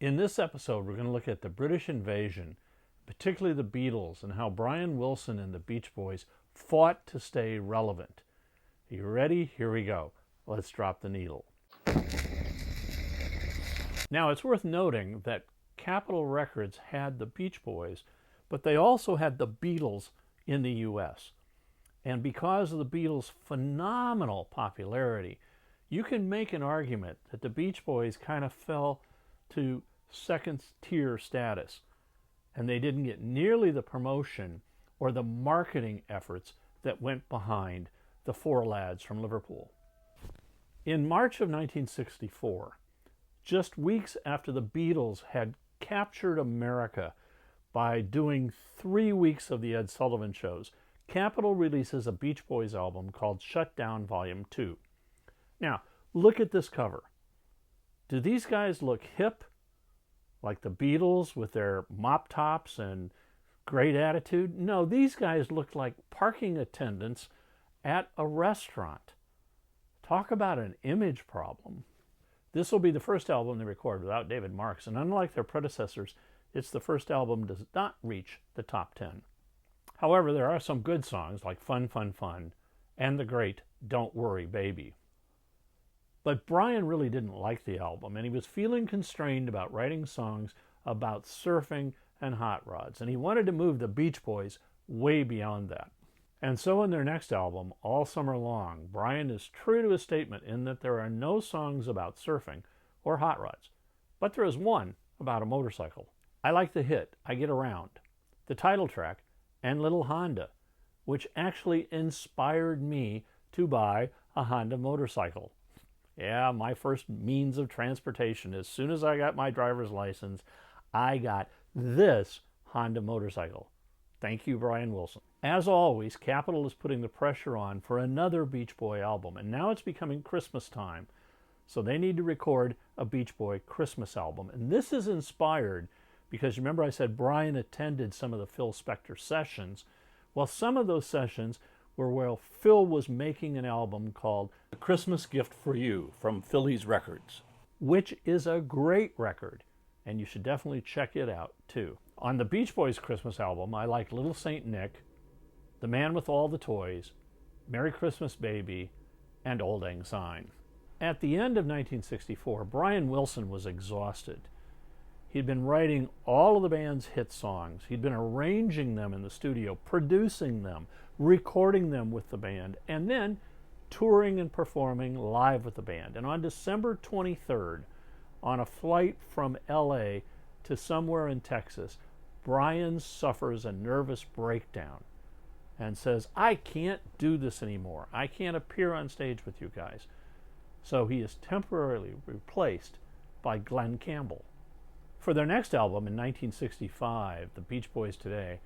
In this episode, we're going to look at the British invasion, particularly the Beatles, and how Brian Wilson and the Beach Boys fought to stay relevant. Are you ready? Here we go. Let's drop the needle. Now, it's worth noting that Capitol Records had the Beach Boys, but they also had the Beatles in the U.S. And because of the Beatles' phenomenal popularity, you can make an argument that the Beach Boys kind of fell to second-tier status, and they didn't get nearly the promotion or the marketing efforts that went behind the four lads from Liverpool. In March of 1964, just weeks after the Beatles had captured America by doing 3 weeks of the Ed Sullivan shows, Capitol releases a Beach Boys album called Shut Down Volume 2. Now, look at this cover. Do these guys look hip? Like the Beatles with their mop tops and great attitude? No, these guys look like parking attendants at a restaurant. Talk about an image problem. This will be the first album they record without David Marks, and unlike their predecessors, it's the first album that does not reach the top 10. However, there are some good songs like Fun, Fun, Fun and the great Don't Worry, Baby. But Brian really didn't like the album, and he was feeling constrained about writing songs about surfing and hot rods, and he wanted to move the Beach Boys way beyond that. And so in their next album, All Summer Long, Brian is true to his statement in that there are no songs about surfing or hot rods, but there is one about a motorcycle. I like the hit, I Get Around, the title track, and Little Honda, which actually inspired me to buy a Honda motorcycle. Yeah, my first means of transportation. As soon as I got my driver's license, I got this Honda motorcycle. Thank you, Brian Wilson. As always, Capitol is putting the pressure on for another Beach Boy album, and now it's becoming Christmas time, so they need to record a Beach Boy Christmas album. And this is inspired because remember I said Brian attended some of the Phil Spector sessions. Well, some of those sessions were where Phil was making an album called A Christmas Gift for You from Philly's Records, which is a great record, and you should definitely check it out too. On the Beach Boys Christmas album, I like Little Saint Nick, The Man with All the Toys, Merry Christmas Baby, and Old Lang Syne. At the end of 1964, Brian Wilson was exhausted. He'd been writing all of the band's hit songs. He'd been arranging them in the studio, producing them, recording them with the band, and then touring and performing live with the band. And on December 23rd, on a flight from LA to somewhere in Texas, Brian suffers a nervous breakdown and says, I can't do this anymore. I can't appear on stage with you guys. So he is temporarily replaced by Glenn Campbell. For their next album in 1965, The Beach Boys Today,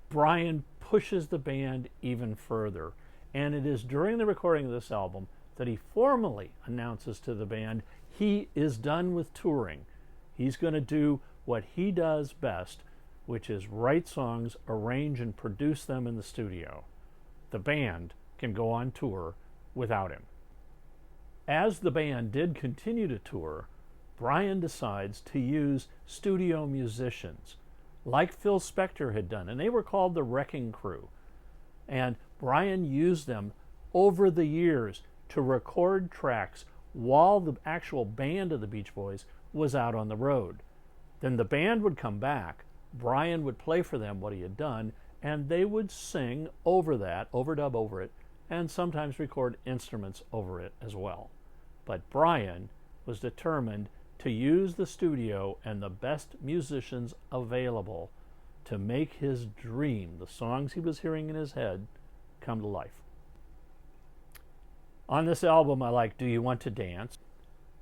Brian pushes the band even further. And it is during the recording of this album that he formally announces to the band he is done with touring. He's going to do what he does best, which is write songs, arrange and produce them in the studio. The band can go on tour without him. As the band did continue to tour, Brian decides to use studio musicians like Phil Spector had done, and they were called the Wrecking Crew. And Brian used them over the years to record tracks while the actual band of the Beach Boys was out on the road. Then the band would come back, Brian would play for them what he had done, and they would sing over that, overdub over it, and sometimes record instruments over it as well. But Brian was determined to use the studio and the best musicians available to make his dream, the songs he was hearing in his head, come to life. On this album, I like Do You Want to Dance,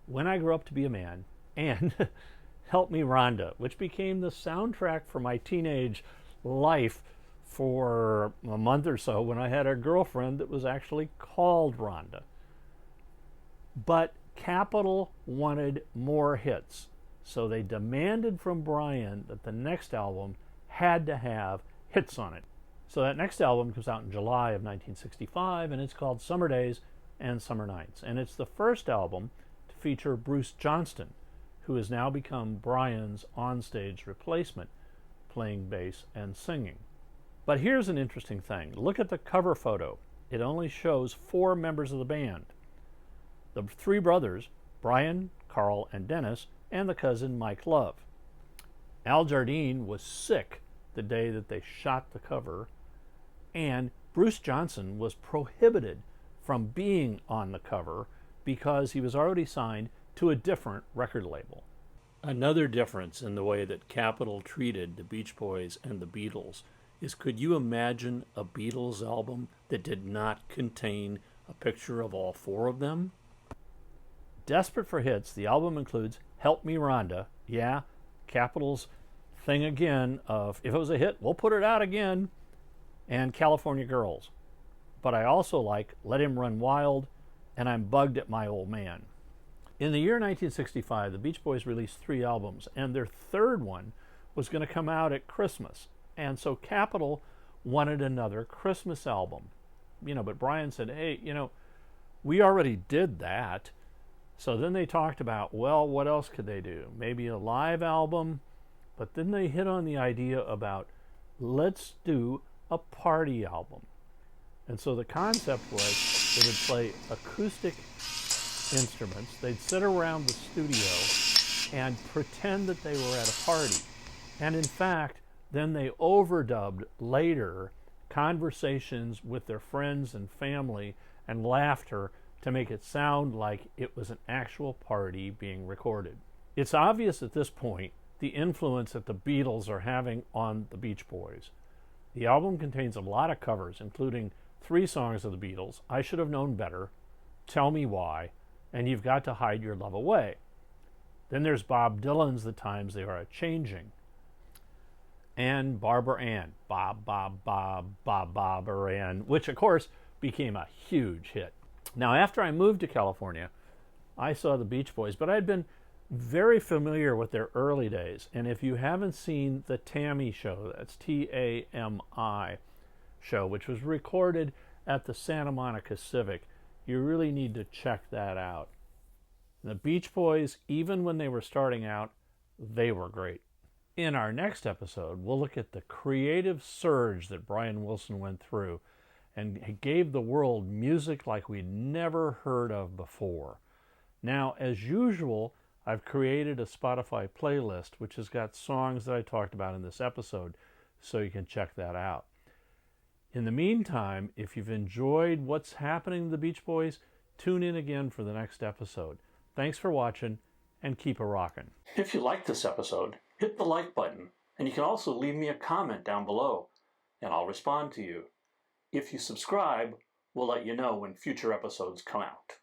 When I Grow Up to Be a Man, and Help Me Rhonda, which became the soundtrack for my teenage life for a month or so when I had a girlfriend that was actually called Rhonda. But Capitol wanted more hits, so they demanded from Brian that the next album had to have hits on it. So that next album comes out in July of 1965, and it's called Summer Days and Summer Nights. And it's the first album to feature Bruce Johnston who has now become Brian's onstage replacement, playing bass and singing. But here's an interesting thing. Look at the cover photo. It only shows 4 members of the band. The 3 brothers, Brian, Carl, and Dennis, and the cousin Mike Love. Al Jardine was sick the day that they shot the cover, and Bruce Johnson was prohibited from being on the cover because he was already signed to a different record label. Another difference in the way that Capitol treated the Beach Boys and the Beatles is, could you imagine a Beatles album that did not contain a picture of all 4 of them? Desperate for hits, the album includes Help Me Rhonda, yeah, Capitol's thing again of, if it was a hit, we'll put it out again, and California Girls. But I also like Let Him Run Wild and I'm Bugged at My Old Man. In the year 1965, the Beach Boys released 3 albums, and their 3rd one was going to come out at Christmas. And so Capitol wanted another Christmas album. But Brian said, hey, we already did that. So then they talked about, well, what else could they do? Maybe a live album. But then they hit on the idea about, let's do a party album. And so the concept was they would play acoustic instruments. They'd sit around the studio and pretend that they were at a party. And in fact, then they overdubbed later conversations with their friends and family and laughter to make it sound like it was an actual party being recorded. It's obvious at this point the influence that the Beatles are having on the Beach Boys. The album contains a lot of covers, including 3 songs of the Beatles, I Should Have Known Better, Tell Me Why, and You've Got to Hide Your Love Away. Then there's Bob Dylan's The Times They Are A-Changing, and Barbara Ann, Bob, Barbara Ann, which of course became a huge hit. Now, after I moved to California, I saw the Beach Boys, but I'd been very familiar with their early days. And if you haven't seen the Tammy show, that's T-A-M-I show, which was recorded at the Santa Monica Civic, you really need to check that out. The Beach Boys, even when they were starting out, they were great. In our next episode, we'll look at the creative surge that Brian Wilson went through, and he gave the world music like we'd never heard of before. Now, as usual, I've created a Spotify playlist which has got songs that I talked about in this episode, so you can check that out. In the meantime, if you've enjoyed what's happening to the Beach Boys, tune in again for the next episode. Thanks for watching, and keep a rockin'. If you liked this episode, hit the like button, and you can also leave me a comment down below, and I'll respond to you. If you subscribe, we'll let you know when future episodes come out.